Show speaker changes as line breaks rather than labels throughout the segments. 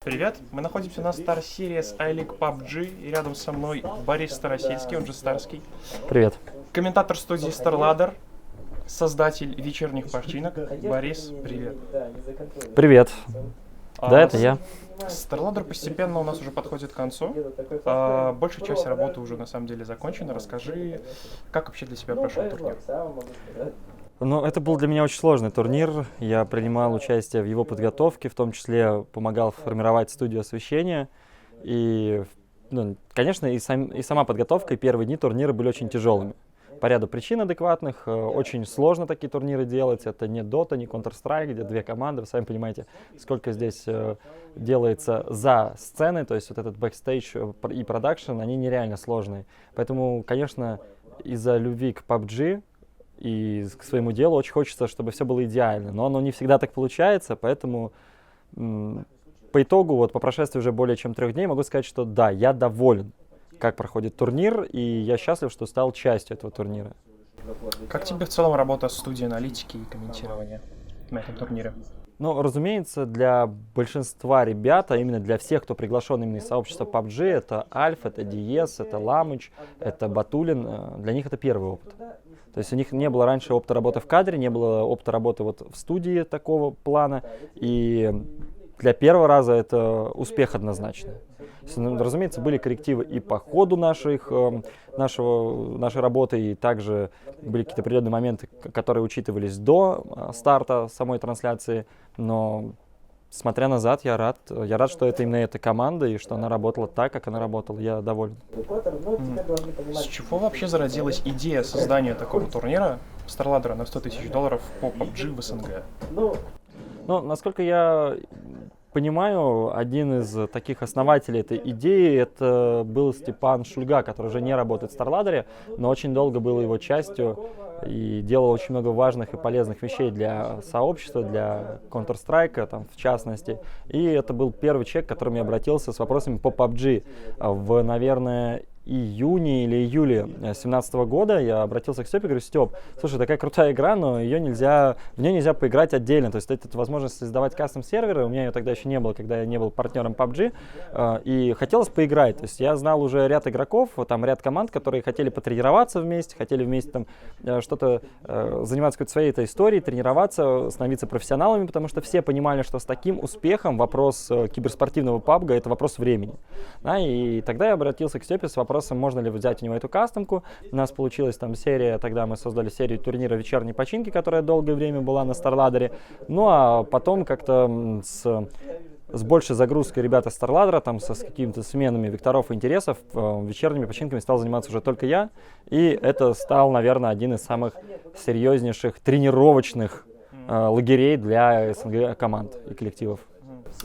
Привет, мы находимся на Star Series iLeague PUBG, и рядом со мной Борис Старосельский, он же Старский.
Привет.
Комментатор студии StarLadder, создатель вечерних починок. Борис, привет.
Привет. Да, это я.
StarLadder постепенно у нас уже подходит к концу. Большая часть работы уже на самом деле закончена. Расскажи, как вообще для себя прошел турнир?
Ну, это был для меня очень сложный турнир. Я принимал участие в его подготовке, в том числе помогал формировать студию освещения. И, конечно, и сама подготовка, и первые дни турнира были очень тяжелыми. По ряду причин адекватных. Очень сложно такие турниры делать. Это не Dota, не Counter-Strike, где две команды. Вы сами понимаете, сколько здесь делается за сценой. То есть вот этот бэкстейдж и продакшн, они нереально сложные. Поэтому, конечно, из-за любви к PUBG и к своему делу очень хочется, чтобы все было идеально. Но оно не всегда так получается, поэтому по итогу, вот по прошествии уже более чем 3 дней, могу сказать, что да, я доволен, как проходит турнир, и я счастлив, что стал частью этого турнира.
Как тебе в целом работа студии аналитики и комментирования на этом турнире?
Ну, разумеется, для большинства ребят, а именно для всех, кто приглашен именно из сообщества PUBG, это Альф, это Диес, это Ламыч, это Батулин, для них это первый опыт. То есть у них не было раньше опыта работы в кадре, не было опыта работы вот в студии такого плана, и для первого раза это успех однозначно. Разумеется, были коррективы и по ходу нашей работы, и также были какие-то определенные моменты, которые учитывались до старта самой трансляции, но смотря назад, я рад, что это именно эта команда, и что она работала так, как она работала, я доволен.
С чего вообще зародилась идея создания такого турнира StarLadder на $100 000 по PUBG в СНГ?
Ну, насколько я понимаю, один из таких основателей этой идеи это был Степан Шульга, который уже не работает в StarLadder, но очень долго был его частью и делал очень много важных и полезных вещей для сообщества, для Counter-Strike, там, в частности. И это был первый человек, к которому я обратился с вопросами по PUBG. В, наверное, июне или июле 2017 года я обратился к Степе и говорю: Степ, слушай, такая крутая игра, но в нее нельзя поиграть отдельно. То есть это возможность создавать кастом-серверы, у меня ее тогда еще не было, когда я не был партнером PUBG, и хотелось поиграть. То есть я знал уже ряд игроков, там ряд команд, которые хотели потренироваться вместе, хотели вместе там что-то заниматься какой-то своей этой историей, тренироваться, становиться профессионалами, потому что все понимали, что с таким успехом вопрос киберспортивного PUBG это вопрос времени. Да, и тогда я обратился к Степе с вопросом, можно ли взять у него эту кастомку. У нас получилась там серия, тогда мы создали серию турнира вечерней починки, которая долгое время была на StarLadder. Ну а потом как-то с большей загрузкой ребята StarLadder, там с какими-то сменами векторов и интересов, вечерними починками стал заниматься уже только я. И это стал, наверное, один из самых серьезнейших тренировочных лагерей для СНГ команд и коллективов.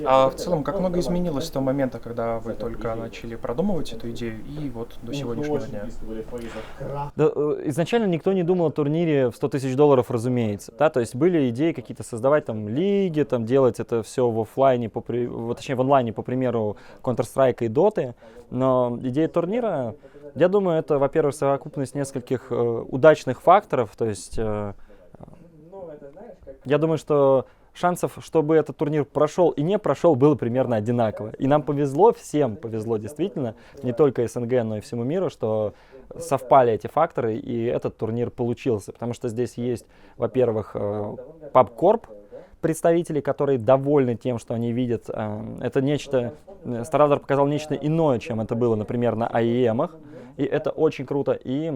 А в целом, как много изменилось с того момента, когда вы только начали продумывать эту идею, и вот до сегодняшнего дня?
Да, изначально никто не думал о турнире в $100 000, разумеется. Да? То есть были идеи какие-то создавать там лиги, там, делать это все в офлайне, точнее в онлайне, по примеру Counter-Strike и Dota. Но идея турнира, я думаю, это, во-первых, совокупность нескольких удачных факторов. То есть я думаю, что шансов, чтобы этот турнир прошел и не прошел, было примерно одинаково. И нам повезло, всем повезло действительно, не только СНГ, но и всему миру, что совпали эти факторы, и этот турнир получился. Потому что здесь есть, во-первых, PubCorp, представители, которые довольны тем, что они видят. Это нечто, StarLadder показал нечто иное, чем это было, например, на IEM-ах. И это очень круто. И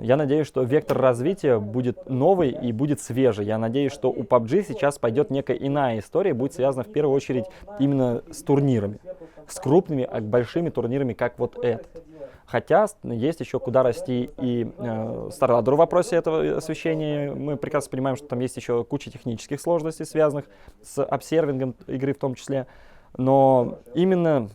я надеюсь, что вектор развития будет новый и будет свежий. Я надеюсь, что у PUBG сейчас пойдет некая иная история, будет связана в первую очередь именно с турнирами. С крупными, большими турнирами, как вот этот. Хотя есть еще куда расти и StarLadder в вопросе этого освещения. Мы прекрасно понимаем, что там есть еще куча технических сложностей, связанных с обсервингом игры в том числе. Но именно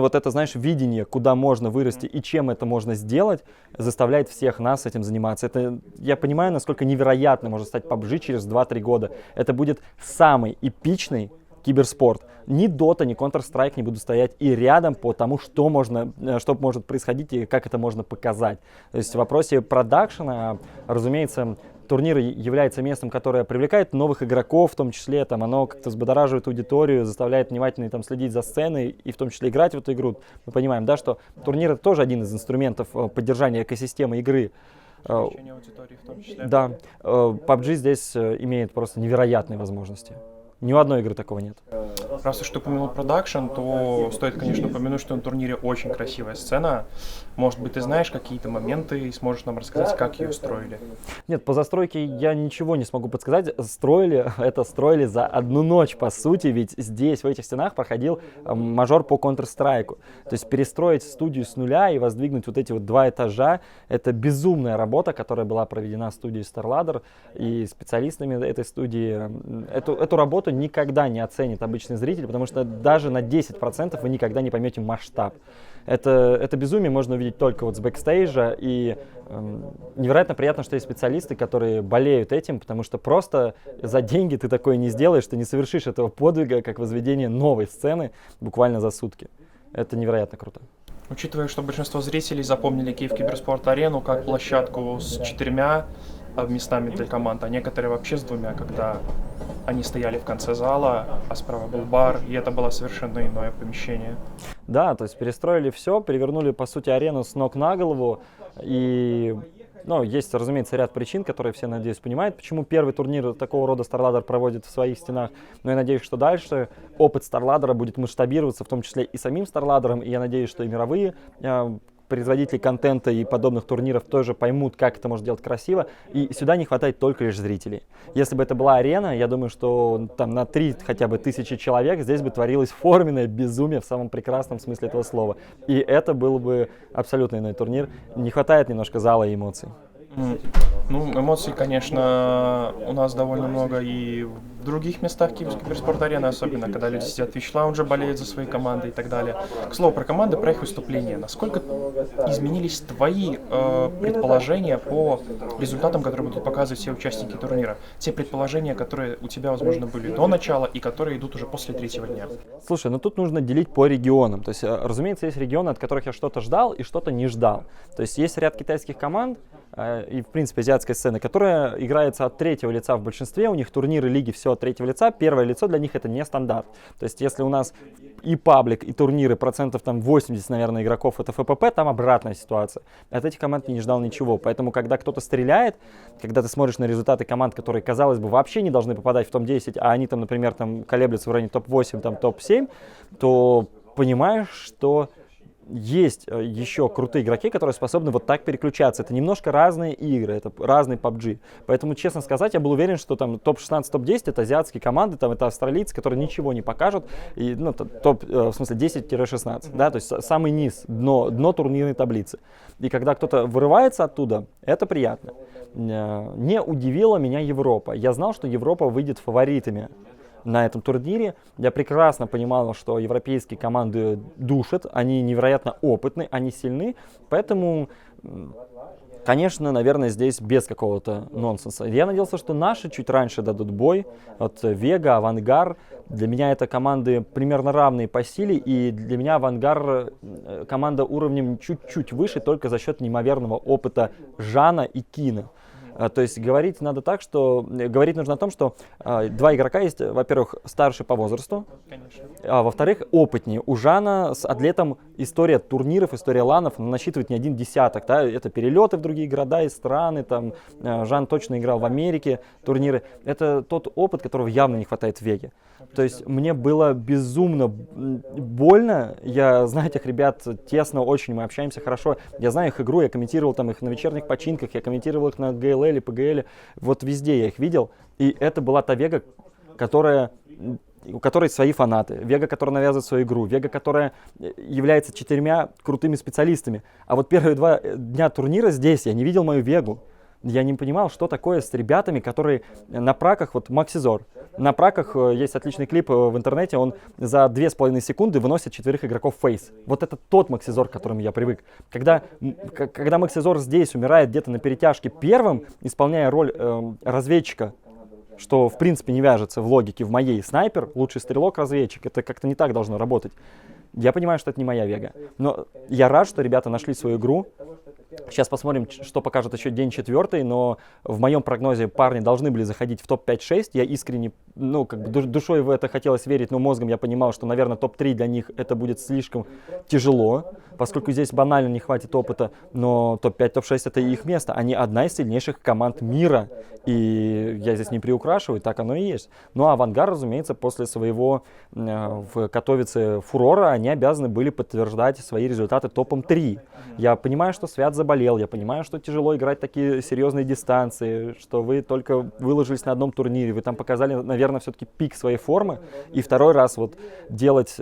вот это, знаешь, видение, куда можно вырасти и чем это можно сделать, заставляет всех нас этим заниматься. Это, я понимаю, насколько невероятно может стать PUBG через 2-3 года. Это будет самый эпичный киберспорт. Ни Dota, ни Counter-Strike не будут стоять и рядом по тому, что может происходить и как это можно показать. То есть в вопросе продакшена, разумеется, турнир является местом, которое привлекает новых игроков, в том числе, там, оно как-то взбодораживает аудиторию, заставляет внимательно там, следить за сценой и в том числе играть в эту игру. Мы понимаем, да, что турнир — это тоже один из инструментов поддержания экосистемы игры.
Увеличение аудитории в том числе.
Да, PUBG здесь имеет просто невероятные возможности. Ни у одной игры такого нет.
Раз уж ты упомянул продакшн, то стоит, конечно, упомянуть, что на турнире очень красивая сцена. Может быть, ты знаешь какие-то моменты и сможешь нам рассказать, как ее строили?
Нет, по застройке я ничего не смогу подсказать. Строили за одну ночь, по сути, ведь здесь, в этих стенах, проходил мажор по Counter-Strike. То есть перестроить студию с нуля и воздвигнуть вот эти вот 2 этажа, это безумная работа, которая была проведена студией StarLadder и специалистами этой студии. Эту работу никогда не оценит обычный зритель, потому что даже на 10% вы никогда не поймете масштаб. Это безумие можно увидеть только вот с бэкстейджа, и невероятно приятно, что есть специалисты, которые болеют этим, потому что просто за деньги ты такое не сделаешь, ты не совершишь этого подвига, как возведение новой сцены буквально за сутки. Это невероятно круто.
Учитывая, что большинство зрителей запомнили Киев Киберспорт-арену как площадку с 4 местами для команд, а некоторые вообще с 2, когда они стояли в конце зала, а справа был бар, и это было совершенно иное помещение.
Да, то есть перестроили все, перевернули, по сути, арену с ног на голову, и есть, разумеется, ряд причин, которые все, надеюсь, понимают, почему первый турнир такого рода StarLadder проводит в своих стенах. Но я надеюсь, что дальше опыт StarLadder будет масштабироваться, в том числе и самим StarLadder, и я надеюсь, что и мировые производители контента и подобных турниров тоже поймут, как это можно делать красиво, и сюда не хватает только лишь зрителей. Если бы это была арена, я думаю, что там на 3 хотя бы тысячи человек здесь бы творилось форменное безумие в самом прекрасном смысле этого слова. И это был бы абсолютно иной турнир. Не хватает немножко зала и эмоций.
Ну, эмоций, конечно, у нас довольно много и в других местах Киевской Киберспорт-арены, особенно когда люди сидят в Twitch-лаунже, болеют за свои команды и так далее. К слову, про команды, про их выступления. Насколько изменились твои предположения по результатам, которые будут показывать все участники турнира? Те предположения, которые у тебя, возможно, были до начала и которые идут уже после 3-го дня.
Слушай, тут нужно делить по регионам. То есть, разумеется, есть регионы, от которых я что-то ждал и что-то не ждал. То есть есть ряд китайских команд и, в принципе, азиатской сцены, которая играется от 3-го лица в большинстве. У них турниры, лиги, все от 3-го лица. Первое лицо для них это не стандарт. То есть если у нас и паблик, и турниры, процентов там 80, наверное, игроков это ФПП, там обратная ситуация. От этих команд я не ждал ничего. Поэтому, когда кто-то стреляет, когда ты смотришь на результаты команд, которые, казалось бы, вообще не должны попадать в топ-10, а они там, например, там колеблются в районе топ-8, там топ-7, то понимаешь, что есть еще крутые игроки, которые способны вот так переключаться. Это немножко разные игры, это разный PUBG. Поэтому, честно сказать, я был уверен, что там топ-16, топ-10 это азиатские команды, там это австралийцы, которые ничего не покажут. И, топ, в смысле 10-16, да, то есть самый низ, дно турнирной таблицы. И когда кто-то вырывается оттуда, это приятно. Не удивила меня Европа. Я знал, что Европа выйдет фаворитами на этом турнире. Я прекрасно понимал, что европейские команды душат, они невероятно опытны, они сильны, поэтому, конечно, наверное, здесь без какого-то нонсенса. Я надеялся, что наши чуть раньше дадут бой, от Вега, Авангар. Для меня это команды примерно равные по силе, и для меня Авангар команда уровнем чуть-чуть выше только за счет неимоверного опыта Жана и Кина. То есть говорить нужно о том, что 2 игрока есть, во-первых, старше по возрасту, а во-вторых, опытнее. У Жана с атлетом история турниров, история ланов насчитывает не один десяток. Да? Это перелеты в другие города и страны. Там, Жан точно играл в Америке турниры. Это тот опыт, которого явно не хватает в Веге. То есть мне было безумно больно. Я знаю этих ребят тесно, очень мы общаемся хорошо. Я знаю их игру, я комментировал там их на вечерних починках, я комментировал их на ГЛЛ, ПГЛ. Вот везде я их видел. И это была та Вега, у которой свои фанаты. Вега, которая навязывает свою игру. Вега, которая является 4 крутыми специалистами. А вот первые 2 дня турнира здесь я не видел мою Вегу. Я не понимал, что такое с ребятами, которые на праках, вот Максизор. На праках есть отличный клип в интернете, он за 2,5 секунды выносит 4 игроков фейс. Вот это тот Максизор, к которому я привык. Когда Максизор здесь умирает где-то на перетяжке первым, исполняя роль разведчика, что в принципе не вяжется в логике в моей, снайпер, лучший стрелок-разведчик, это как-то не так должно работать. Я понимаю, что это не моя Вега. Но я рад, что ребята нашли свою игру. Сейчас посмотрим, что покажет еще день 4, но в моем прогнозе парни должны были заходить в топ-5-6. Я искренне, душой в это хотелось верить, но мозгом я понимал, что, наверное, топ-3 для них это будет слишком тяжело, поскольку здесь банально не хватит опыта, но топ-5, топ-6 это их место. Они одна из сильнейших команд мира, и я здесь не приукрашиваю, так оно и есть. Ну а Авангард, разумеется, после своего в Катовице фурора, они обязаны были подтверждать свои результаты топом 3. Я понимаю, что Свят заболел, я понимаю, что тяжело играть такие серьезные дистанции, что вы только выложились на одном турнире, вы там показали, наверное, все-таки пик своей формы, и второй раз вот делать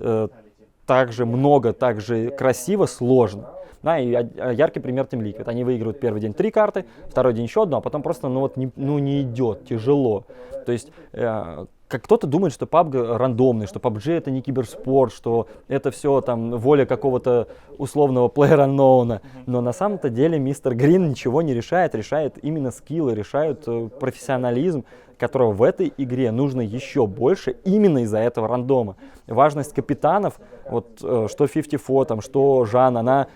так же много, так же красиво сложно. Да, и яркий пример Team Liquid. Они выигрывают первый день 3 карты, второй день еще одну, а потом просто не идет, тяжело. То есть как кто-то думает, что PUBG рандомный, что PUBG это не киберспорт, что это все там воля какого-то условного PlayerUnknown. Но на самом-то деле мистер Грин ничего не решает, решает именно скиллы, решают профессионализм, которого в этой игре нужно еще больше именно из-за этого рандома. Важность капитанов, вот что 54, там, что Жан,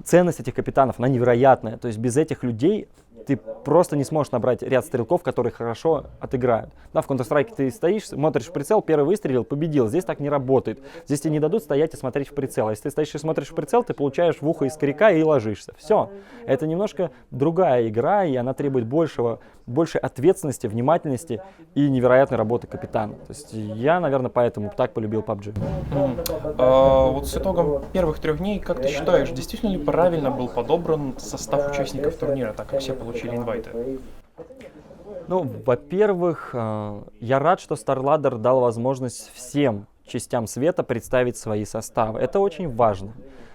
ценность этих капитанов, она невероятная. То есть без этих людей ты просто не сможешь набрать ряд стрелков, которые хорошо отыграют. Да, в Counter-Strike ты стоишь, смотришь в прицел, первый выстрелил, победил. Здесь так не работает. Здесь тебе не дадут стоять и смотреть в прицел. А если ты стоишь и смотришь в прицел, ты получаешь в ухо из коряка и ложишься. Все. Это немножко другая игра, и она требует большей ответственности, внимательности и невероятной работы капитана. То есть я, наверное, поэтому так полюбил PUBG.
Вот с итогом первых 3 дней, как ты считаешь, действительно ли правильно был подобран состав участников турнира, так как все получили инвайты?
Ну, во-первых, я рад, что StarLadder дал возможность всем частям света представить свои составы. Это очень важно.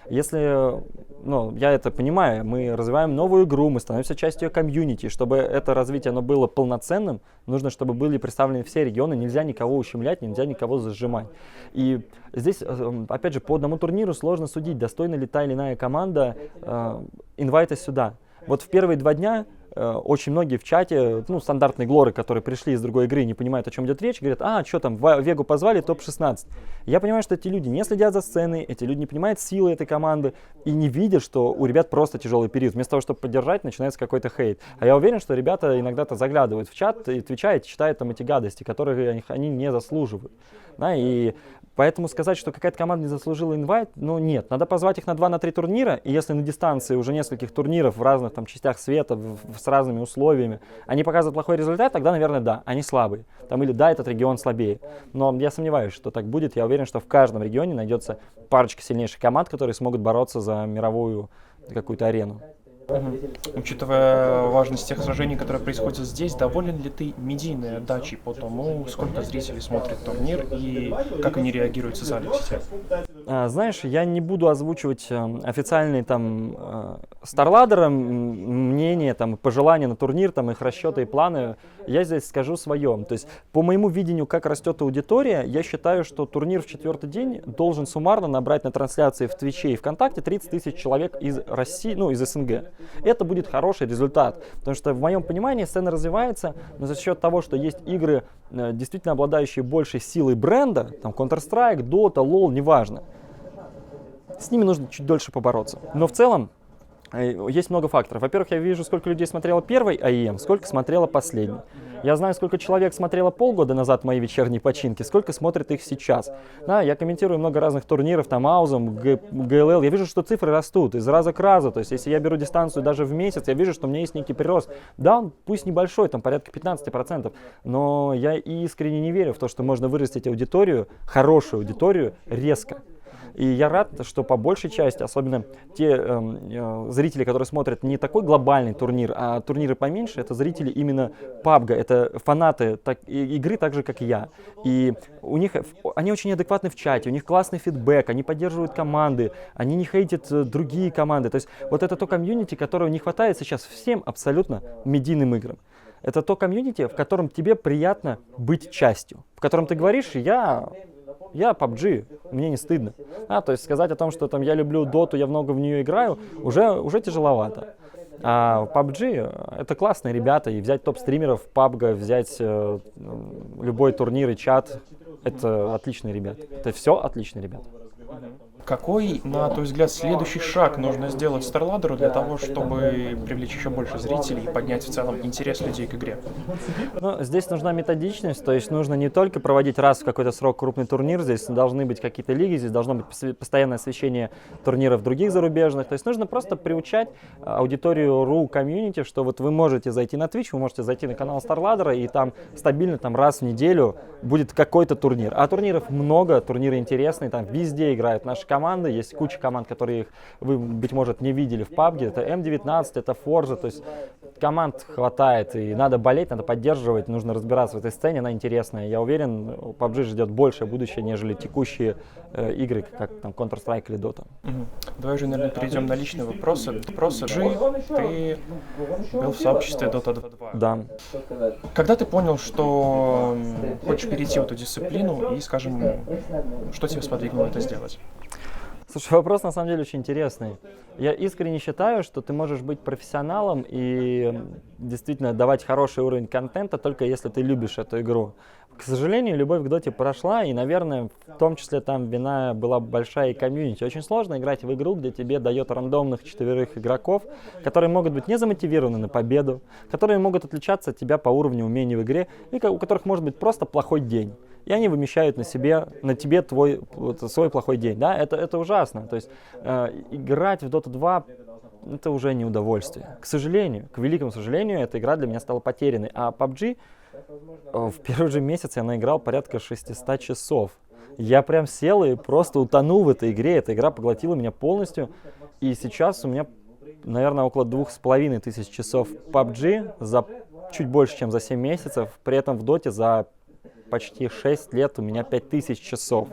Если, я это понимаю, мы развиваем новую игру, мы становимся частью комьюнити. Чтобы это развитие оно было полноценным, нужно, чтобы были представлены все регионы, нельзя никого ущемлять, нельзя никого зажимать. И здесь, опять же, по одному турниру сложно судить, достойна ли та или иная команда инвайта сюда. Вот в первые 2 дня очень многие в чате, стандартные глоры, которые пришли из другой игры, не понимают, о чем идет речь, говорят, что там, Вегу позвали, топ-16. Я понимаю, что эти люди не следят за сценой, эти люди не понимают силы этой команды и не видят, что у ребят просто тяжелый период. Вместо того, чтобы поддержать, начинается какой-то хейт. А я уверен, что ребята иногда-то заглядывают в чат и отвечают, читают там эти гадости, которые они не заслуживают. Да, и поэтому сказать, что какая-то команда не заслужила инвайт, нет. Надо позвать их на 2-3 турнира, и если на дистанции уже нескольких турниров в разных там частях света, с разными условиями, они показывают плохой результат, тогда, наверное, да, они слабые. Или да, этот регион слабее. Но я сомневаюсь, что так будет. Я уверен, что в каждом регионе найдется парочка сильнейших команд, которые смогут бороться за мировую какую-то арену.
Учитывая важность тех сражений, которые происходят здесь, доволен ли ты медийной отдачей по тому, сколько зрителей смотрят турнир и как они реагируют в социальных сетях?
Знаешь, я не буду озвучивать официальные StarLadder мнения, пожелания на турнир, их расчеты и планы. Я здесь скажу свое. То есть, по моему видению, как растет аудитория, я считаю, что турнир в 4-й день должен суммарно набрать на трансляции в Твиче и ВКонтакте 30 000 человек из России, из СНГ. Это будет хороший результат, потому что в моем понимании сцена развивается, но за счет того, что есть игры, действительно обладающие большей силой бренда, Counter-Strike, Dota, LoL, неважно. С ними нужно чуть дольше побороться. Но в целом есть много факторов. Во-первых, я вижу, сколько людей смотрело первый АИМ, сколько смотрело последний. Я знаю, сколько человек смотрело полгода назад мои вечерние починки, сколько смотрит их сейчас. Да, я комментирую много разных турниров, Аузом, ГЛЛ. Я вижу, что цифры растут из раза к разу. То есть, если я беру дистанцию даже в месяц, я вижу, что у меня есть некий прирост. Да, он пусть небольшой, порядка 15%, но я искренне не верю в то, что можно вырастить аудиторию, хорошую аудиторию, резко. И я рад, что по большей части, особенно те зрители, которые смотрят не такой глобальный турнир, а турниры поменьше, это зрители именно PUBG, это фанаты игры так же, как и я. И они очень адекватны в чате, у них классный фидбэк, они поддерживают команды, они не хейтят другие команды. То есть вот это то комьюнити, которого не хватает сейчас всем абсолютно медийным играм. Это то комьюнити, в котором тебе приятно быть частью, в котором ты говоришь, я PUBG, мне не стыдно. То есть сказать о том, что я люблю Доту, я много в нее играю, уже тяжеловато. А PUBG это классные ребята, и взять топ-стримеров PUBG, взять любой турнир и чат, это отличные ребята. Это все отличные ребята.
Какой, на твой взгляд, следующий шаг нужно сделать StarLadder для того, чтобы привлечь еще больше зрителей и поднять в целом интерес людей к игре?
Ну, здесь нужна методичность, то есть нужно не только проводить раз в какой-то срок крупный турнир, здесь должны быть какие-то лиги, здесь должно быть постоянное освещение турниров других зарубежных, то есть нужно просто приучать аудиторию комьюнити, что вот вы можете зайти на Twitch, вы можете зайти на канал StarLadder, и там стабильно там раз в неделю будет какой-то турнир. А турниров много, турниры интересные, там везде играют наши команды, есть куча команд, которые вы, быть может, не видели в PUBG, это M19, это Forza, то есть команд хватает, и надо болеть, надо поддерживать, нужно разбираться в этой сцене, она интересная. Я уверен, PUBG ждет большее будущее, нежели текущие игры, как там Counter-Strike или Dota.
Давай уже, наверное, перейдем на личные вопросы. Ты был в сообществе Dota 2.
Да.
Когда ты понял, что хочешь перейти в эту дисциплину и, скажем, что тебя сподвигнуло это сделать?
Слушай, вопрос на самом деле очень интересный. Я искренне считаю, что ты можешь быть профессионалом и действительно давать хороший уровень контента, только если ты любишь эту игру. К сожалению, любовь к доте прошла, и, наверное, в том числе там вина была большая и комьюнити. Очень сложно играть в игру, где тебе дает рандомных 4 игроков, которые могут быть не замотивированы на победу, которые могут отличаться от тебя по уровню умений в игре, и у которых может быть просто плохой день. И они вымещают на тебе свой плохой день. Да? Это ужасно. То есть играть в Dota 2 это уже не удовольствие. К сожалению, к великому сожалению, эта игра для меня стала потерянной. А PUBG в первый же месяц я наиграл порядка 600 часов. Я прям сел и просто утонул в этой игре. Эта игра поглотила меня полностью. И сейчас у меня, наверное, около 2500 часов PUBG за чуть больше, чем за 7 месяцев. При этом в Доте за почти 6 лет у меня 5000 часов.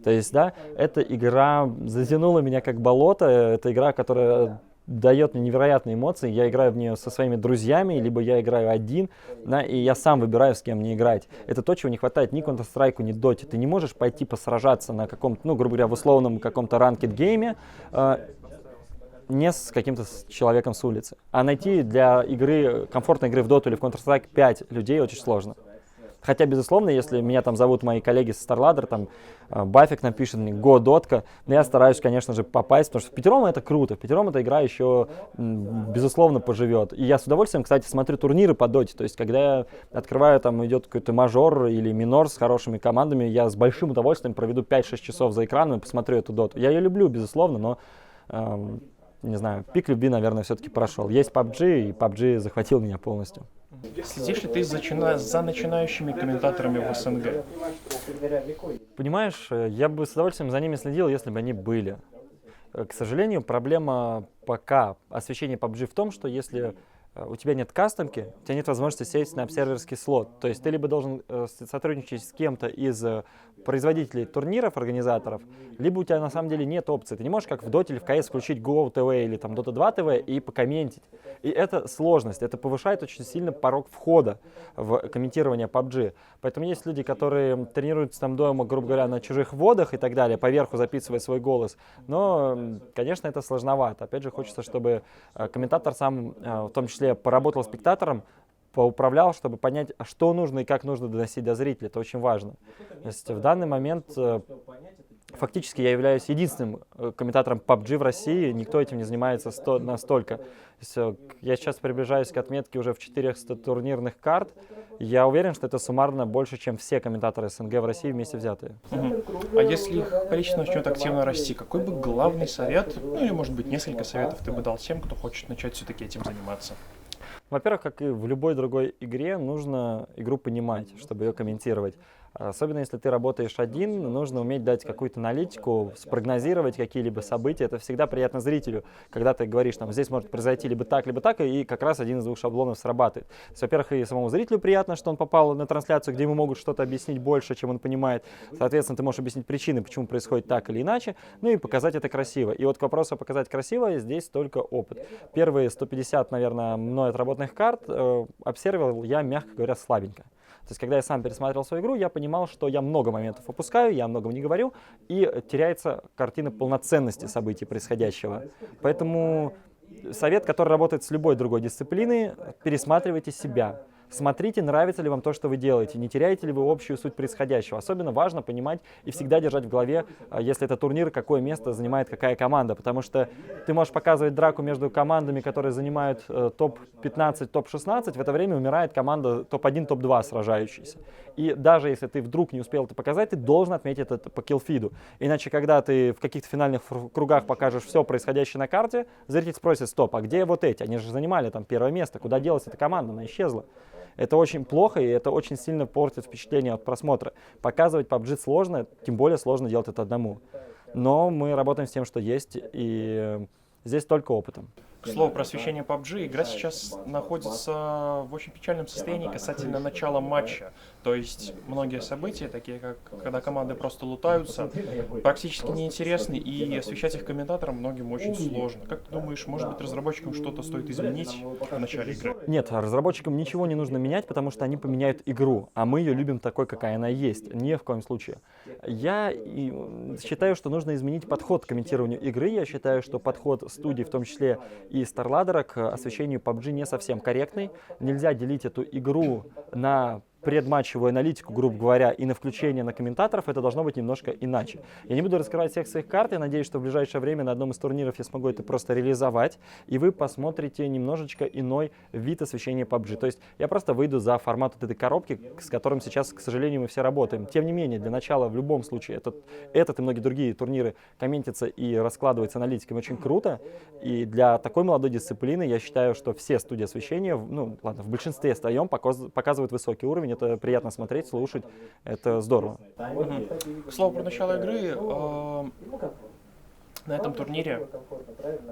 То есть, да, эта игра затянула меня как болото. Это игра, которая дает мне невероятные эмоции. Я играю в нее со своими друзьями, либо я играю один, да, и я сам выбираю, с кем мне играть. Это то, чего не хватает ни Counter-Strike, ни Dota. Ты не можешь пойти посражаться на каком-то, ну, грубо говоря, в условном каком-то ranked гейме, не с каким-то человеком с улицы. А найти для игры, комфортной игры в Dota или в Counter-Strike 5 людей очень сложно. Хотя, безусловно, если меня там зовут мои коллеги с StarLadder, там Бафик напишет мне «Го, дотка», но я стараюсь, конечно же, попасть, потому что в пятером это круто, в пятером эта игра еще, безусловно, поживет. И я с удовольствием, кстати, смотрю турниры по доте, то есть когда я открываю, там идет какой-то мажор или минор с хорошими командами, я с большим удовольствием проведу 5-6 часов за экраном и посмотрю эту доту. Я ее люблю, безусловно, но, не знаю, пик любви, наверное, все-таки прошел. Есть PUBG, и PUBG захватил меня полностью.
Следишь ли ты за начинающими комментаторами в СНГ?
Понимаешь, я бы с удовольствием за ними следил, если бы они были. К сожалению, проблема пока освещения PUBG в том, что если у тебя нет кастомки, у тебя нет возможности сесть на обсерверский слот. То есть ты либо должен сотрудничать с кем-то из производителей турниров, организаторов, либо у тебя на самом деле нет опции. Ты не можешь, как в Dota или в CS, включить Go TV или там Dota 2 TV и покомментить. И это сложность, это повышает очень сильно порог входа в комментирование PUBG. Поэтому есть люди, которые тренируются там дома, грубо говоря, на чужих водах и так далее, поверху записывая свой голос. Но, конечно, это сложновато. Опять же, хочется, чтобы комментатор сам, в том числе, поработал с спектатором, поуправлял, чтобы понять, что нужно и как нужно доносить до зрителя. Это очень важно. То есть в данный момент фактически я являюсь единственным комментатором PUBG в России, никто этим не занимается настолько. То есть, я сейчас приближаюсь к отметке уже в 400 турнирных карт. Я уверен, что это суммарно больше, чем все комментаторы СНГ в России вместе взятые.
А если их количество начнет активно расти, какой бы главный совет, ну или может быть несколько советов ты бы дал тем, кто хочет начать все-таки этим заниматься?
Во-первых, как и в любой другой игре, нужно игру понимать, чтобы ее комментировать. Особенно если ты работаешь один, нужно уметь дать какую-то аналитику, спрогнозировать какие-либо события. Это всегда приятно зрителю, когда ты говоришь, там, здесь может произойти либо так, и как раз один из двух шаблонов срабатывает. То есть, во-первых, и самому зрителю приятно, что он попал на трансляцию, где ему могут что-то объяснить больше, чем он понимает. Соответственно, ты можешь объяснить причины, почему происходит так или иначе, ну и показать это красиво. И вот к вопросу показать красиво здесь только опыт. Первые 150, наверное, мной отработанных карт обсервировал я, мягко говоря, слабенько. То есть, когда я сам пересматривал свою игру, я понимал, что я много моментов упускаю, я о многом не говорю, и теряется картина полноценности событий происходящего. Поэтому совет, который работает с любой другой дисциплиной, пересматривайте себя. смотрите, нравится ли вам то, что вы делаете, не теряете ли вы общую суть происходящего. Особенно важно понимать и всегда держать в голове, если это турнир, какое место занимает какая команда, потому что ты можешь показывать драку между командами, которые занимают топ-15, топ-16, в это время умирает команда топ-1, топ-2 сражающаяся. И даже если ты вдруг не успел это показать, ты должен отметить это по киллфиду. Иначе, когда ты в каких-то финальных кругах покажешь все происходящее на карте, зритель спросит: стоп, а где вот эти? Они же занимали там первое место, куда делась эта команда, она исчезла. Это очень плохо, и это очень сильно портит впечатление от просмотра. Показывать PUBG сложно, тем более сложно делать это одному. Но мы работаем с тем, что есть, и здесь только опытом.
К слову про освещение PUBG, игра сейчас находится в очень печальном состоянии касательно начала матча. То есть многие события, такие как когда команды просто лутаются, практически неинтересны, и освещать их комментаторам многим очень сложно. Как ты думаешь, может быть, разработчикам что-то стоит изменить в начале игры?
Нет, разработчикам ничего не нужно менять, потому что они поменяют игру, а мы ее любим такой, какая она есть. Ни в коем случае. Я считаю, что нужно изменить подход к комментированию игры. Я считаю, что подход студий, в том числе и StarLadder, к освещению PUBG не совсем корректный. Нельзя делить эту игру на предматчевую аналитику, грубо говоря, и на включение на комментаторов. Это должно быть немножко иначе. Я не буду раскрывать всех своих карт. Я надеюсь, что в ближайшее время на одном из турниров я смогу это просто реализовать, и вы посмотрите немножечко иной вид освещения PUBG. То есть я просто выйду за формат вот этой коробки, с которым сейчас, к сожалению, мы все работаем. Тем не менее, для начала в любом случае этот и многие другие турниры комментятся и раскладываются аналитиками очень круто. И для такой молодой дисциплины я считаю, что все студии освещения, ну ладно, в большинстве остаем, показывают высокий уровень. Это приятно смотреть, слушать, это здорово.
К слову про начало игры, на этом турнире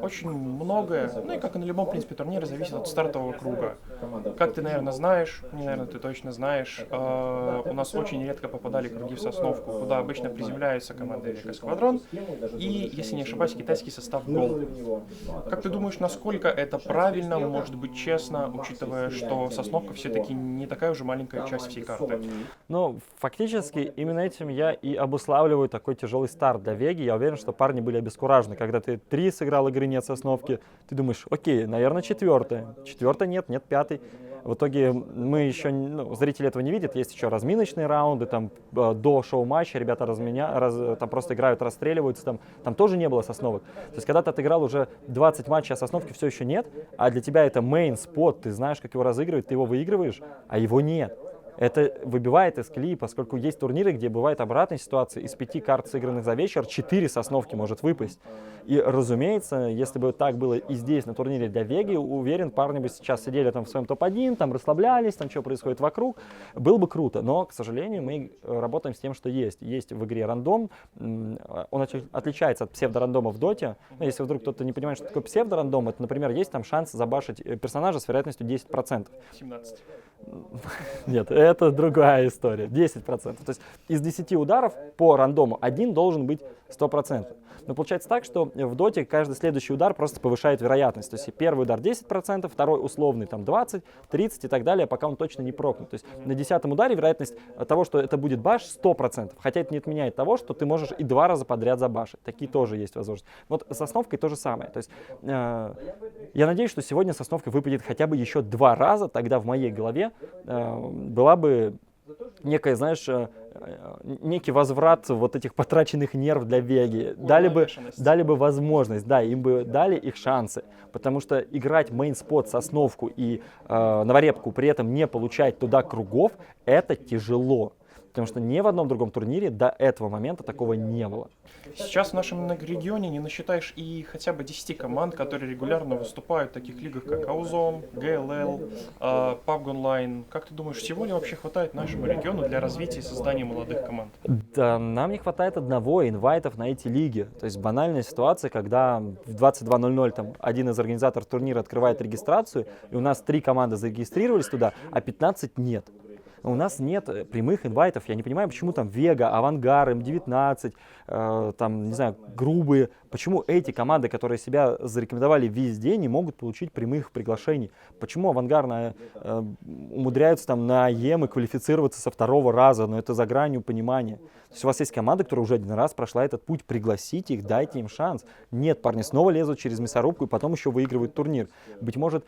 очень многое, ну и как и на любом, в принципе, турнире, зависит от стартового круга. Как ты, наверное, знаешь, наверное, ты точно знаешь, у нас очень редко попадали круги в Сосновку, куда обычно приземляется команда Века Сквадрон и, если не ошибаюсь, китайский состав Гол. Как ты думаешь, насколько это правильно, может быть честно, учитывая, что Сосновка все-таки не такая уже маленькая часть всей карты?
Ну, фактически, именно этим я и обуславливаю такой тяжелый старт для Веги. Я уверен, что парни были обескуражены. Когда ты 3 сыграл игры, нет Сосновки, ты думаешь: окей, наверное, 4-я. 4-я нет, 5-й. В итоге мы еще, зрители этого не видят, есть еще разминочные раунды, там до шоу-матча ребята там просто играют, расстреливаются, там тоже не было Сосновок. То есть когда ты отыграл уже 20 матчей, а Сосновки все еще нет, а для тебя это мейн-спот, ты знаешь, как его разыгрывать, ты его выигрываешь, а его нет. Это выбивает из колеи, поскольку есть турниры, где бывает обратная ситуация. Из 5 карт, сыгранных за вечер, 4 Сосновки может выпасть. И, разумеется, если бы так было и здесь, на турнире для Веги, уверен, парни бы сейчас сидели там в своем топ-1, там расслаблялись, там что происходит вокруг. Было бы круто, но, к сожалению, мы работаем с тем, что есть. Есть в игре рандом, он отличается от псевдорандома в доте. Если вдруг кто-то не понимает, что такое псевдорандом, это, например, есть там шанс забашить персонажа с вероятностью 10%.
17.
Нет, это другая история. 10%. То есть из 10 ударов по рандому один должен быть 100%. Но получается так, что в доте каждый следующий удар просто повышает вероятность. То есть первый удар 10%, второй условный там 20, 30 и так далее, пока он точно не прокнут. То есть на 10-м ударе вероятность того, что это будет баш, 100%. Хотя это не отменяет того, что ты можешь и 2 раза подряд забашить. Такие тоже есть возможности. Вот с Сосновкой то же самое. То есть я надеюсь, что сегодня Сосновка выпадет хотя бы еще 2 раза, тогда в моей голове была бы некая, знаешь, некий возврат вот этих потраченных нерв для Веги. Дали бы возможность, да, им бы дали их шансы. Потому что играть мейн-спот, Сосновку и Новорепку, при этом не получать туда кругов, это тяжело. Потому что ни в одном другом турнире до этого момента такого не было.
Сейчас в нашем регионе не насчитаешь и хотя бы 10 команд, которые регулярно выступают в таких лигах, как Аузон, ГЛЛ, PUBG Online. Как ты думаешь, всего ли вообще хватает нашему региону для развития и создания молодых команд?
Да, нам не хватает одного инвайтов на эти лиги. То есть банальная ситуация, когда в 22:00 там один из организаторов турнира открывает регистрацию, и у нас 3 команды зарегистрировались туда, а 15 нет. У нас нет прямых инвайтов. Я не понимаю, почему там Вега, Авангар, М19, там, не знаю, Грубые. Почему эти команды, которые себя зарекомендовали везде, не могут получить прямых приглашений? Почему Авангар умудряются там на ЕМы квалифицироваться со 2-го раза? Но это за гранью понимания. То То есть у вас есть команда, которая уже один раз прошла этот путь, пригласите их, дайте им шанс. Нет, парни снова лезут через мясорубку и потом еще выигрывают турнир. Быть может,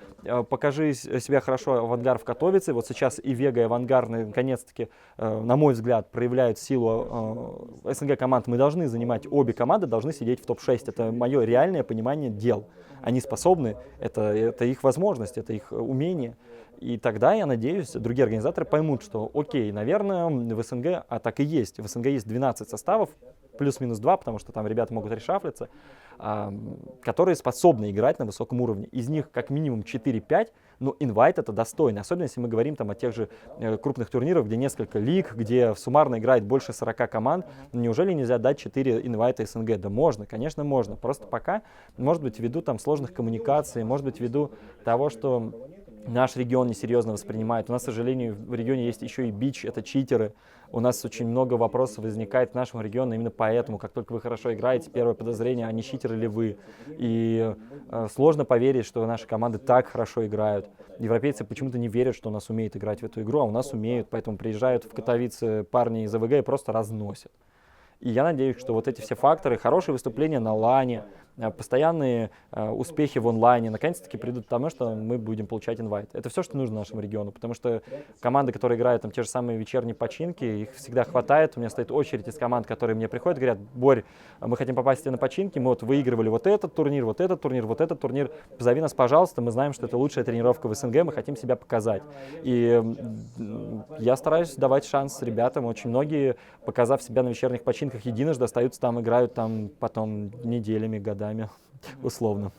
покажи себя хорошо Авангард в Катовице. Вот сейчас и Вега, и Авангард наконец-таки, на мой взгляд, проявляют силу СНГ команд. Мы должны занимать, обе команды должны сидеть в топ-6. Это мое реальное понимание дел. Они способны, это их возможность, это их умение. И тогда, я надеюсь, другие организаторы поймут, что окей, наверное, в СНГ, а так и есть, в СНГ есть 12 составов, плюс-минус 2, потому что там ребята могут решафлиться, которые способны играть на высоком уровне. Из них как минимум 4-5, но инвайт это достойно. Особенно если мы говорим там о тех же крупных турнирах, где несколько лиг, где суммарно играет больше 40 команд. Неужели нельзя дать 4 инвайта СНГ? Да можно, конечно можно. Просто пока, может быть, ввиду там сложных коммуникаций, может быть, ввиду того, что наш регион несерьезно воспринимает. У нас, к сожалению, в регионе есть еще и бич, это читеры. У нас очень много вопросов возникает в нашем регионе именно поэтому. Как только вы хорошо играете, первое подозрение, а не читеры ли вы. И сложно поверить, что наши команды так хорошо играют. Европейцы почему-то не верят, что у нас умеют играть в эту игру, а у нас умеют. Поэтому приезжают в Катовице парни из АВГ и просто разносят. И я надеюсь, что вот эти все факторы, хорошие выступления на лане, постоянные успехи в онлайне наконец-таки придут к тому, что мы будем получать инвайт. Это все, что нужно нашему региону, потому что команды, которые играют там те же самые вечерние починки, их всегда хватает. У меня стоит очередь из команд, которые мне приходят, говорят: Борь, мы хотим попасть тебе на починки, мы вот выигрывали вот этот турнир, вот этот турнир, вот этот турнир, позови нас, пожалуйста, мы знаем, что это лучшая тренировка в СНГ, мы хотим себя показать. И я стараюсь давать шанс ребятам. Очень многие, показав себя на вечерних починках единожды, остаются там, играют там потом неделями, годами, условно.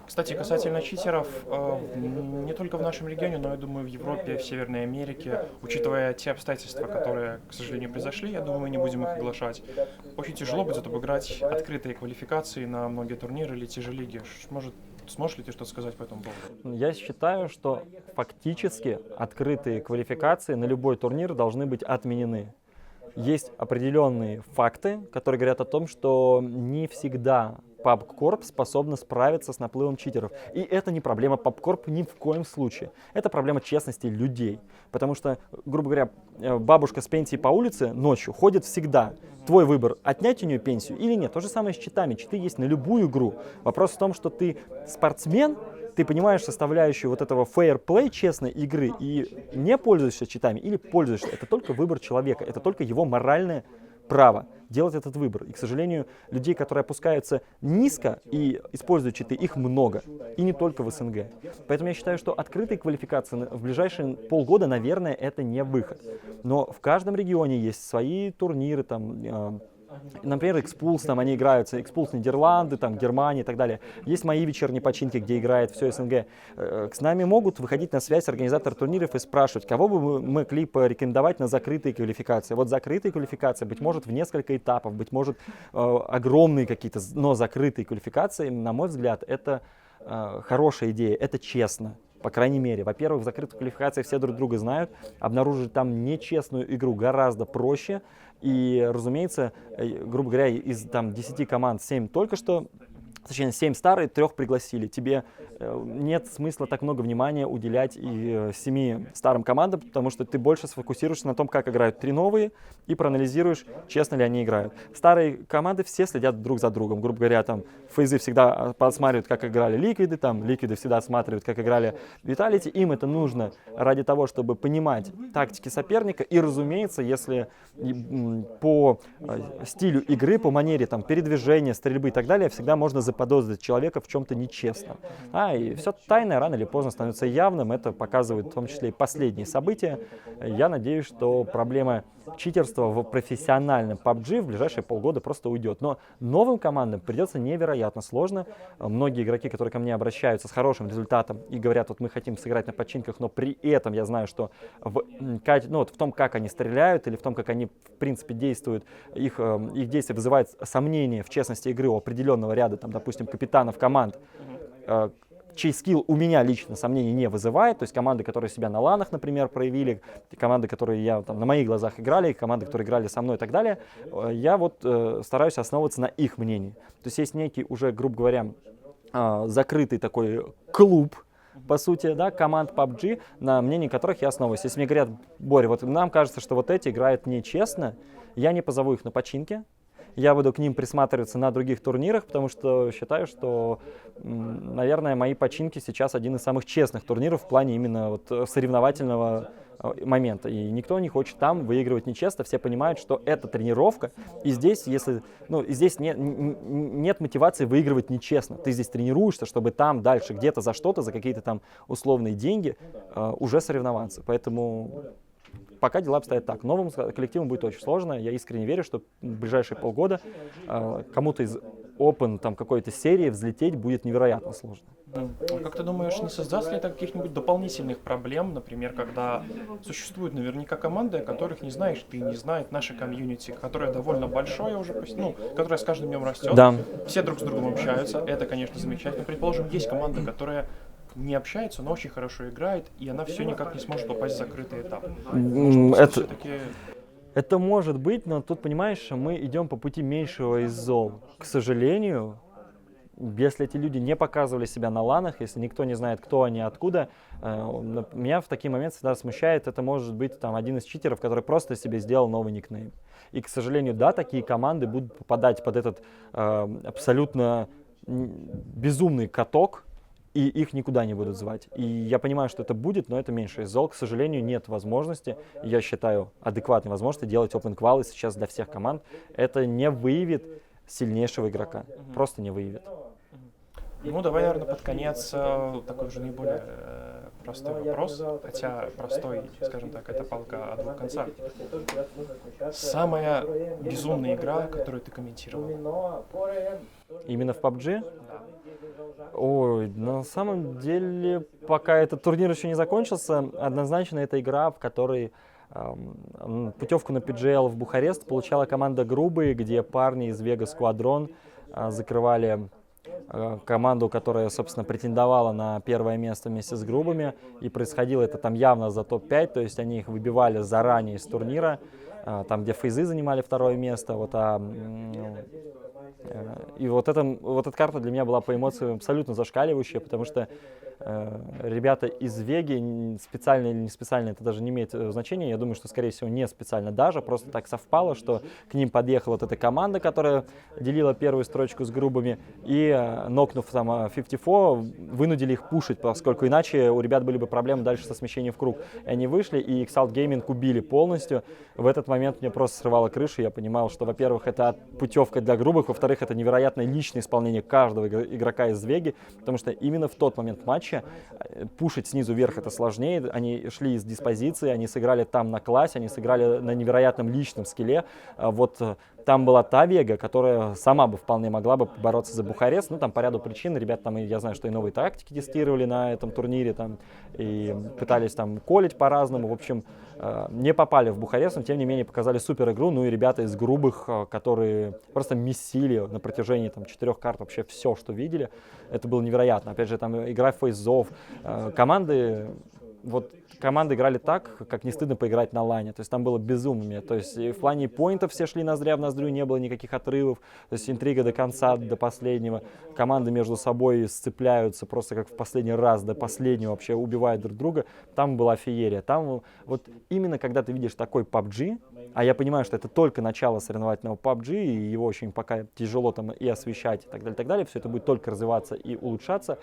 Кстати, касательно читеров, не только в нашем регионе, но, я думаю, в Европе, в Северной Америке, учитывая те обстоятельства, которые, к сожалению, произошли, я думаю, мы не будем их оглашать. Очень тяжело будет обыграть открытые квалификации на многие турниры или те же лиги. Сможешь ли ты что-то сказать по этому поводу?
Я считаю, что фактически открытые квалификации на любой турнир должны быть отменены. Есть определенные факты, которые говорят о том, что не всегда PubCorp способна справиться с наплывом читеров. И это не проблема PubCorp ни в коем случае. Это проблема честности людей. Потому что, грубо говоря, бабушка с пенсией по улице ночью ходит всегда. Твой выбор — отнять у нее пенсию или нет. То же самое с читами. Читы есть на любую игру. Вопрос в том, что ты спортсмен, ты понимаешь составляющую вот этого fair play, честной игры, и не пользуешься читами или пользуешься. Это только выбор человека, это только его моральное право делать этот выбор. И, к сожалению, людей, которые опускаются низко и используют читы, их много. И не только в СНГ. Поэтому я считаю, что открытые квалификации в ближайшие полгода, наверное, это не выход. Но в каждом регионе есть свои турниры, там, например, Expulse, там они играются, Expulse Нидерланды, там, Германия и так далее. Есть мои вечерние починки, где играет все СНГ. С нами могут выходить на связь организаторы турниров и спрашивать, кого бы мы могли порекомендовать на закрытые квалификации. Вот закрытые квалификации, быть может, в несколько этапов, быть может, огромные какие-то, но закрытые квалификации, на мой взгляд, это хорошая идея, это честно. По крайней мере, во-первых, в закрытых квалификациях все друг друга знают, обнаружить там нечестную игру гораздо проще. И, разумеется, грубо говоря, из там 10 команд 7 только что, точнее 7 старые, 3 пригласили. Тебе нет смысла так много внимания уделять и 7 старым командам, потому что ты больше сфокусируешься на том, как играют 3 новые, и проанализируешь, честно ли они играют. Старые команды все следят друг за другом. Грубо говоря, там фейзы всегда посматривают, как играли ликвиды, там ликвиды всегда осматривают, как играли виталити. Им это нужно ради того, чтобы понимать тактики соперника. И, разумеется, если по стилю игры, по манере там, передвижения, стрельбы и так далее, всегда можно заподозрить человека в чем-то нечестном. И все тайное рано или поздно становится явным. Это показывают в том числе и последние события. Я надеюсь, что проблема читерства в профессиональном PUBG в ближайшие полгода просто уйдет. Но новым командам придется невероятно сложно. Многие игроки, которые ко мне обращаются с хорошим результатом и говорят, вот мы хотим сыграть на починках, но при этом я знаю, что в том, как они стреляют или в том, как они в принципе действуют, их действия вызывают сомнения в честности игры у определенного ряда, там, допустим, капитанов команд, чей скилл у меня лично сомнений не вызывает. То есть команды, которые себя на ланах, например, проявили, команды, которые там, на моих глазах играли, команды, которые играли со мной и так далее, я вот стараюсь основываться на их мнении. То есть есть некий уже, грубо говоря, закрытый такой клуб, по сути, да, команд PUBG, на мнении которых я основываюсь. Если мне говорят, Боря, вот нам кажется, что вот эти играют нечестно, Я не позову их на починки. Я буду к ним присматриваться на других турнирах, потому что считаю, что, наверное, мои починки сейчас один из самых честных турниров в плане именно вот соревновательного момента. И никто не хочет там выигрывать нечестно. Все понимают, что это тренировка. И здесь, здесь нет мотивации выигрывать нечестно. Ты здесь тренируешься, чтобы там дальше где-то за что-то, за какие-то там условные деньги уже соревноваться. Поэтому пока дела обстоят так. Новым коллективам будет очень сложно. Я искренне верю, что в ближайшие полгода кому-то из Open там какой-то серии взлететь будет невероятно сложно.
А как ты думаешь, не создаст ли это каких-нибудь дополнительных проблем, например, когда существуют наверняка команды, о которых не знаешь ты, не знает наша комьюнити, которая довольно большое уже, которая с каждым днем растет,
Да.
все друг с другом общаются, это, конечно, замечательно. Предположим, есть команда, которая не общается, но очень хорошо играет, и она все никак не сможет попасть в закрытый этап.
Это может быть, но тут, понимаешь, мы идем по пути меньшего из зол. К сожалению, если эти люди не показывали себя на ланах, если никто не знает, кто они, откуда, меня в такие моменты всегда смущает, это может быть там один из читеров, который просто себе сделал новый никнейм. И, к сожалению, да, такие команды будут попадать под этот абсолютно безумный каток, и их никуда не будут звать. И я понимаю, что это будет, но это меньше из зол. К сожалению, нет возможности, я считаю, адекватной возможности делать open квалы сейчас для всех команд. Это не выявит сильнейшего игрока. Просто не выявит.
Ну, давай, наверное, под конец такой уже наиболее простой вопрос, хотя простой, скажем так, это палка о двух концах. Самая безумная игра, которую ты комментировал?
Именно в PUBG? Ой, на самом деле, пока этот турнир еще не закончился, однозначно это игра, в которой путевку на PGL в Бухарест получала команда Грубые, где парни из Vegas Squadron закрывали команду, которая, собственно, претендовала на первое место вместе с Грубыми. И происходило это там явно за топ-5, то есть они их выбивали заранее из турнира, там, где Фейзы занимали второе место. И вот эта карта для меня была по эмоциям абсолютно зашкаливающая, потому что ребята из Веги, специально или не специально, это даже не имеет значения. Я думаю, что, скорее всего, не специально даже. Просто так совпало, что к ним подъехала вот эта команда, которая делила первую строчку с Грубыми. И, нокнув там 54, вынудили их пушить, поскольку иначе у ребят были бы проблемы дальше со смещением в круг. И они вышли, и Exalt Gaming убили полностью. В этот момент мне просто срывало крышу. Я понимал, что, во-первых, это путевка для Грубых, во-вторых, это невероятное личное исполнение каждого игрока из Веги, потому что именно в тот момент матча пушить снизу вверх это сложнее. Они шли из диспозиции, они сыграли там на классе, они сыграли на невероятном личном скилле. Вот там была та Вега, которая сама бы вполне могла бы бороться за Бухарест. Ну, там по ряду причин. Ребята там, я знаю, что и новые тактики тестировали на этом турнире, там, и пытались там колить по-разному. В общем, не попали в Бухарест, но тем не менее показали супер игру. Ну и ребята из Грубых, которые просто месили на протяжении там 4 карт вообще все, что видели. Это было невероятно. Опять же, там игра фейзов. Команды играли так, как не стыдно поиграть на лане. То есть там было безумие. То есть и в плане поинтов все шли ноздря в ноздрю, не было никаких отрывов. То есть интрига до конца, до последнего. Команды между собой сцепляются просто как в последний раз, до последнего вообще убивают друг друга. Там была феерия. Там вот именно когда ты видишь такой PUBG, а я понимаю, что это только начало соревновательного PUBG, и его очень пока тяжело там и освещать, и так далее, все это будет только развиваться и улучшаться,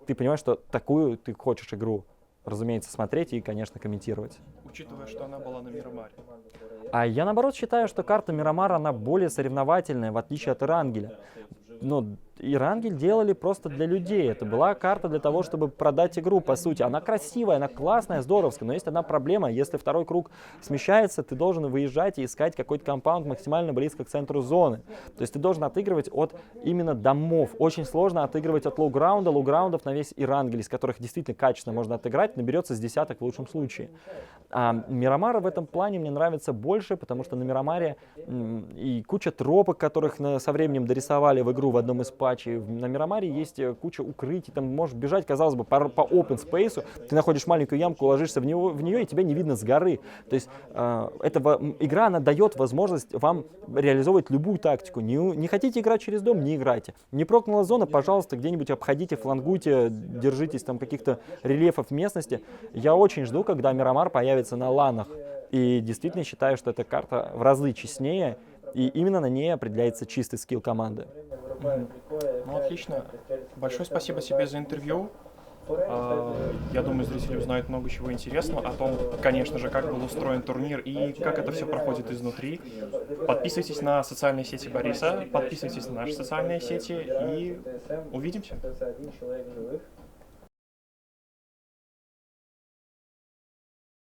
ты понимаешь, что такую ты хочешь игру, разумеется, смотреть и, конечно, комментировать.
Учитывая, что она была на Мирамаре.
А я, наоборот, считаю, что карта Мирамар, она более соревновательная, в отличие от Ирангеля. Но Ирангель делали просто для людей. Это была карта для того, чтобы продать игру, по сути. Она красивая, она классная, здоровская, но есть одна проблема. Если второй круг смещается, ты должен выезжать и искать какой-то компаунд максимально близко к центру зоны. То есть ты должен отыгрывать от именно домов. Очень сложно отыгрывать от лоу-граунда. Лоу-граундов на весь Ирангель, из которых действительно качественно можно отыграть, наберется с десяток в лучшем случае. А Мирамара в этом плане мне нравится больше, потому что на Мирамаре и куча тропок, которых со временем дорисовали в игру в одном из патчей. На Мирамаре есть куча укрытий, там можешь бежать, казалось бы, по open space, ты находишь маленькую ямку, ложишься в нее, и тебя не видно с горы. То есть игра, она дает возможность вам реализовывать любую тактику. Не хотите играть через дом, не играйте. Не прокнула зона, пожалуйста, где-нибудь обходите, флангуйте, держитесь там каких-то рельефов местности. Я очень жду, когда Мирамар появится на ланах И действительно считаю, что эта карта в разы честнее, и именно на ней определяется чистый скилл команды.
Ну, отлично. Большое спасибо тебе за интервью. Я думаю, зрители узнают много чего интересного о том, конечно же, как был устроен турнир и как это все проходит изнутри. Подписывайтесь на социальные сети Бориса, подписывайтесь на наши социальные сети и увидимся.